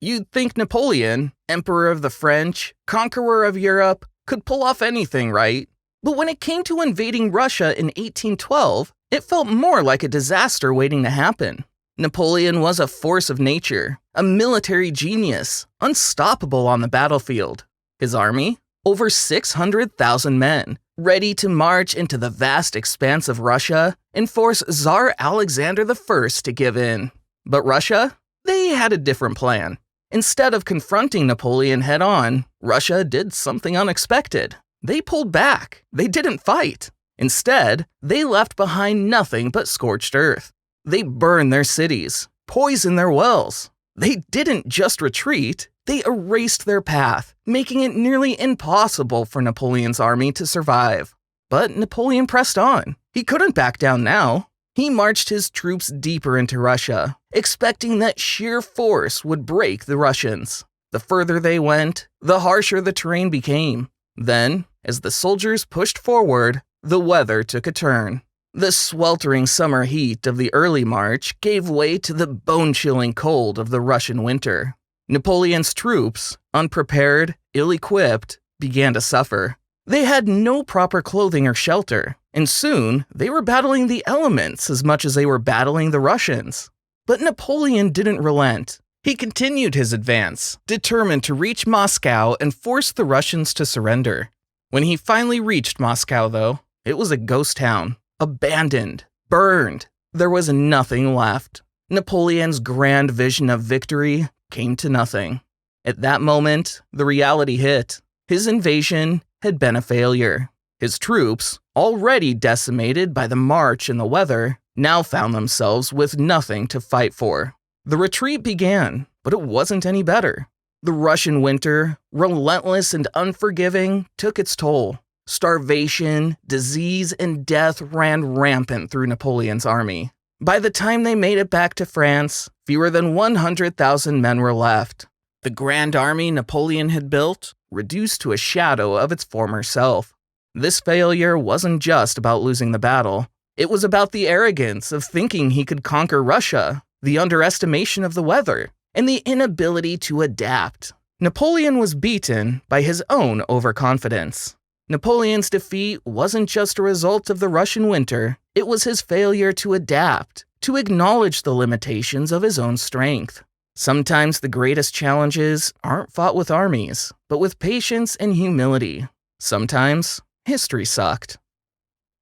You'd think Napoleon, Emperor of the French, conqueror of Europe, could pull off anything, right? But when it came to invading Russia in 1812, it felt more like a disaster waiting to happen. Napoleon was a force of nature, a military genius, unstoppable on the battlefield. His army? Over 600,000 men, ready to march into the vast expanse of Russia and force Tsar Alexander I to give in. But Russia? They had a different plan. Instead of confronting Napoleon head-on, Russia did something unexpected. They pulled back. They didn't fight. Instead, they left behind nothing but scorched earth. They burned their cities, poisoned their wells. They didn't just retreat, they erased their path, making it nearly impossible for Napoleon's army to survive. But Napoleon pressed on. He couldn't back down now. He marched his troops deeper into Russia, expecting that sheer force would break the Russians. The further they went, the harsher the terrain became. Then, as the soldiers pushed forward, the weather took a turn. The sweltering summer heat of the early March gave way to the bone-chilling cold of the Russian winter. Napoleon's troops, unprepared, ill-equipped, began to suffer. They had no proper clothing or shelter, and soon they were battling the elements as much as they were battling the Russians. But Napoleon didn't relent. He continued his advance, determined to reach Moscow and force the Russians to surrender. When he finally reached Moscow, though, it was a ghost town, abandoned, burned. There was nothing left. Napoleon's grand vision of victory came to nothing. At that moment, the reality hit. His invasion had been a failure. His troops, already decimated by the march and the weather, now found themselves with nothing to fight for. The retreat began, but it wasn't any better. The Russian winter, relentless and unforgiving, took its toll. Starvation, disease, and death ran rampant through Napoleon's army. By the time they made it back to France, fewer than 100,000 men were left. The grand army Napoleon had built, reduced to a shadow of its former self. This failure wasn't just about losing the battle. It was about the arrogance of thinking he could conquer Russia, the underestimation of the weather, and the inability to adapt. Napoleon was beaten by his own overconfidence. Napoleon's defeat wasn't just a result of the Russian winter, it was his failure to adapt, to acknowledge the limitations of his own strength. Sometimes the greatest challenges aren't fought with armies, but with patience and humility. Sometimes history sucked.